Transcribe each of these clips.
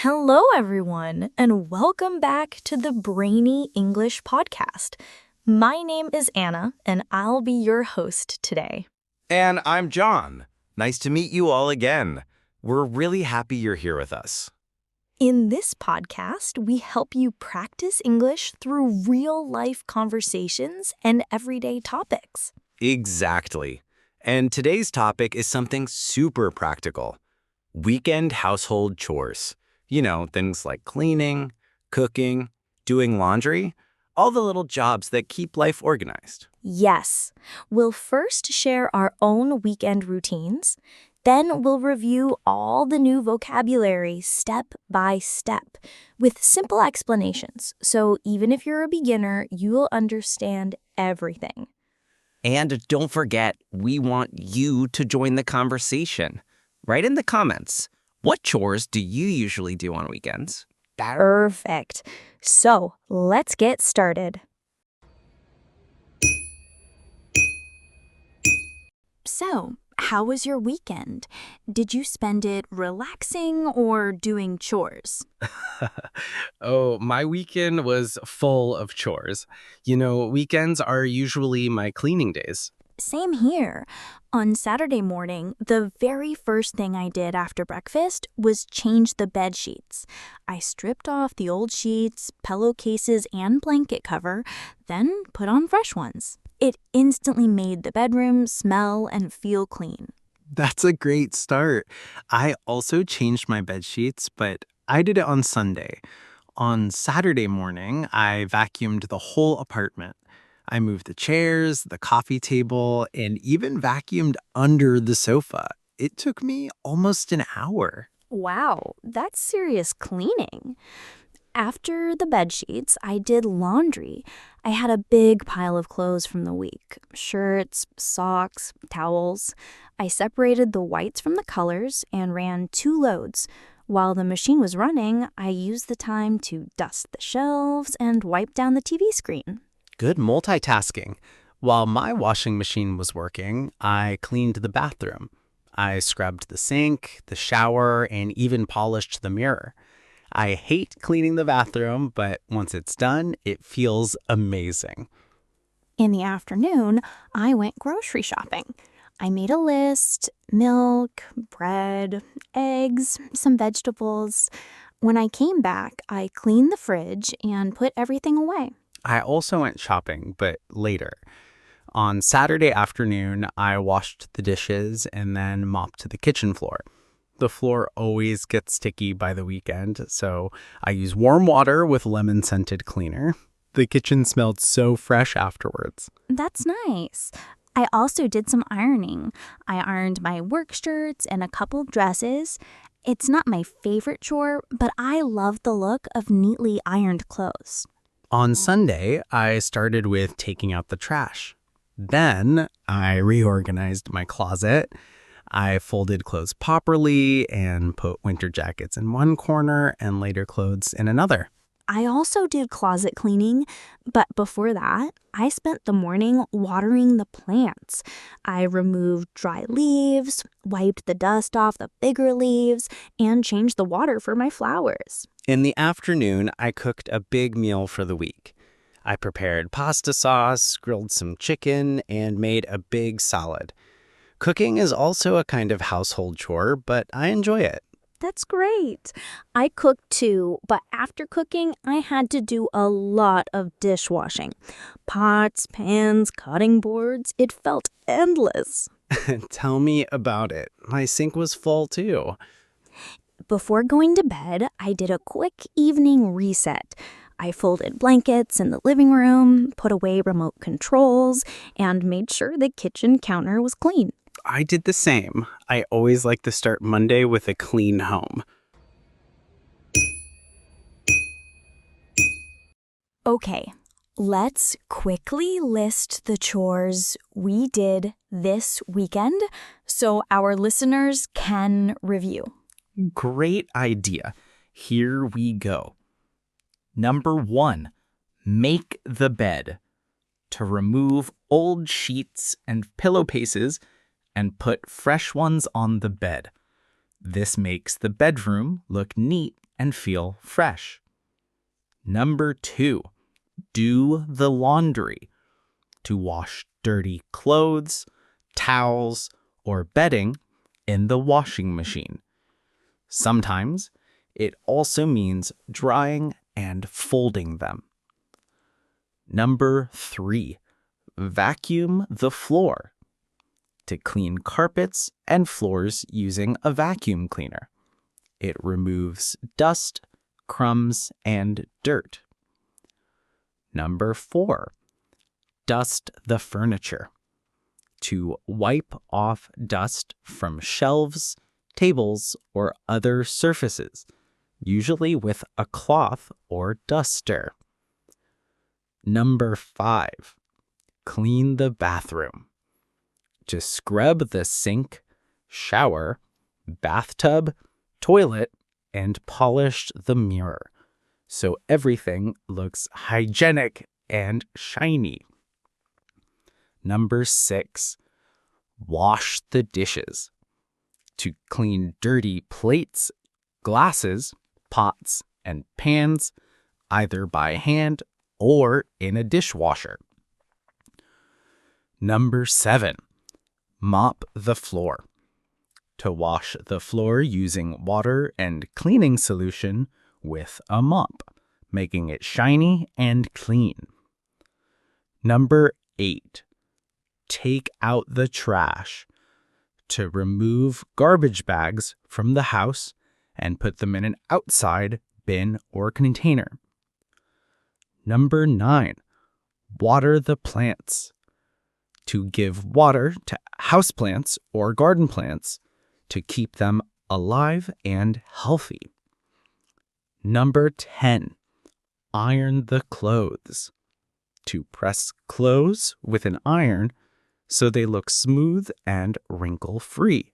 Hello, everyone, and welcome back to the Brainy English podcast. My name is Anna, and I'll be your host today. And I'm John. Nice to meet you all again. We're really happy you're here with us. In this podcast, we help you practice English through real-life conversations and everyday topics. Exactly. And today's topic is something super practical. Weekend household chores. You know, things like cleaning, cooking, doing laundry, all the little jobs that keep life organized. Yes, we'll first share our own weekend routines. Then we'll review all the new vocabulary step by step with simple explanations. So even if you're a beginner, you'll understand everything. And don't forget, we want you to join the conversation. Write in the comments, what chores do you usually do on weekends? Perfect. So let's get started. So, how was your weekend? Did you spend it relaxing or doing chores? Oh, my weekend was full of chores. You know, weekends are usually my cleaning days. Same here. On Saturday morning, the very first thing I did after breakfast was change the bed sheets. I stripped off the old sheets, pillowcases, and blanket cover, then put on fresh ones. It instantly made the bedroom smell and feel clean. That's a great start. I also changed my bed sheets, but I did it on Sunday. On Saturday morning, I vacuumed the whole apartment. I moved the chairs, the coffee table, and even vacuumed under the sofa. It took me almost an hour. Wow, that's serious cleaning. After the bed sheets, I did laundry. I had a big pile of clothes from the week. Shirts, socks, towels. I separated the whites from the colors and ran 2 loads. While the machine was running, I used the time to dust the shelves and wipe down the TV screen. Good multitasking. While my washing machine was working, I cleaned the bathroom. I scrubbed the sink, the shower, and even polished the mirror. I hate cleaning the bathroom, but once it's done, it feels amazing. In the afternoon, I went grocery shopping. I made a list: milk, bread, eggs, some vegetables. When I came back, I cleaned the fridge and put everything away. I also went shopping, but later. On Saturday afternoon, I washed the dishes and then mopped the kitchen floor. The floor always gets sticky by the weekend, so I use warm water with lemon-scented cleaner. The kitchen smelled so fresh afterwards. That's nice. I also did some ironing. I ironed my work shirts and a couple dresses. It's not my favorite chore, but I love the look of neatly ironed clothes. On Sunday, I started with taking out the trash. Then I reorganized my closet. I folded clothes properly and put winter jackets in one corner and later clothes in another. I also did closet cleaning, but before that, I spent the morning watering the plants. I removed dry leaves, wiped the dust off the bigger leaves, and changed the water for my flowers. In the afternoon, I cooked a big meal for the week. I prepared pasta sauce, grilled some chicken, and made a big salad. Cooking is also a kind of household chore, but I enjoy it. That's great. I cooked too, but after cooking, I had to do a lot of dishwashing. Pots, pans, cutting boards. It felt endless. Tell me about it. My sink was full too. Before going to bed, I did a quick evening reset. I folded blankets in the living room, put away remote controls, and made sure the kitchen counter was clean. I did the same. I always like to start Monday with a clean home. Okay, let's quickly list the chores we did this weekend so our listeners can review. Great idea. Here we go. Number 1, make the bed. To remove old sheets and pillowcases and put fresh ones on the bed. This makes the bedroom look neat and feel fresh. Number 2, do the laundry. To wash dirty clothes, towels, or bedding in the washing machine. Sometimes it also means drying and folding them. Number 3, vacuum the floor. To clean carpets and floors using a vacuum cleaner. It removes dust, crumbs, and dirt. Number 4, dust the furniture. To wipe off dust from shelves, tables, or other surfaces, usually with a cloth or duster. Number 5, clean the bathroom. To scrub the sink, shower, bathtub, toilet, and polish the mirror, so everything looks hygienic and shiny. Number 6, wash the dishes. To clean dirty plates, glasses, pots, and pans, either by hand or in a dishwasher. Number 7, mop the floor. To wash the floor using water and cleaning solution with a mop, making it shiny and clean. Number 8, take out the trash. To remove garbage bags from the house and put them in an outside bin or container. Number 9, water the plants. To give water to houseplants or garden plants to keep them alive and healthy. Number 10, iron the clothes. To press clothes with an iron so they look smooth and wrinkle-free.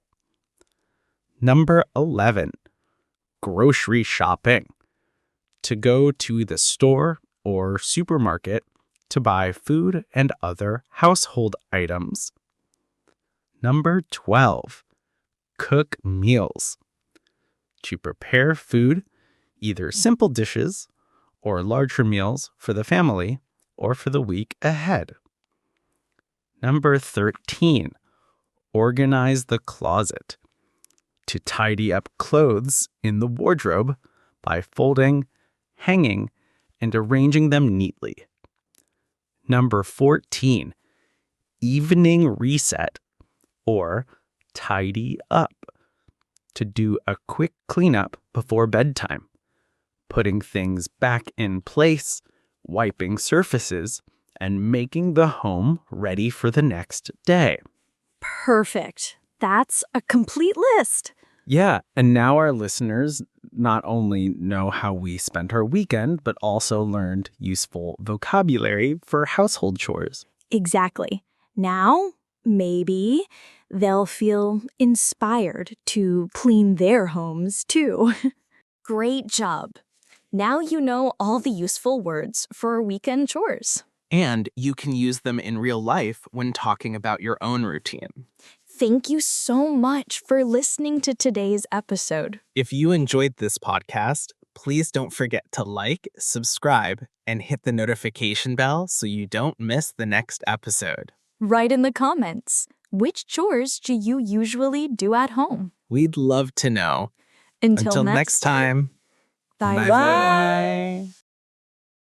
Number 11, grocery shopping. To go to the store or supermarket to buy food and other household items. Number 12, cook meals. To prepare food, either simple dishes or larger meals for the family or for the week ahead. Number 13, organize the closet. To tidy up clothes in the wardrobe by folding, hanging, and arranging them neatly. Number 14, evening reset or tidy up. To do a quick cleanup before bedtime, putting things back in place, wiping surfaces, and making the home ready for the next day. Perfect. That's a complete list. Yeah, and now our listeners not only know how we spent our weekend, but also learned useful vocabulary for household chores. Exactly. Now, maybe they'll feel inspired to clean their homes too. Great job. Now you know all the useful words for weekend chores. And you can use them in real life when talking about your own routine. Thank you so much for listening to today's episode. If you enjoyed this podcast, please don't forget to like, subscribe, and hit the notification bell so you don't miss the next episode. Write in the comments, which chores do you usually do at home? We'd love to know. Until next time. Bye. Bye.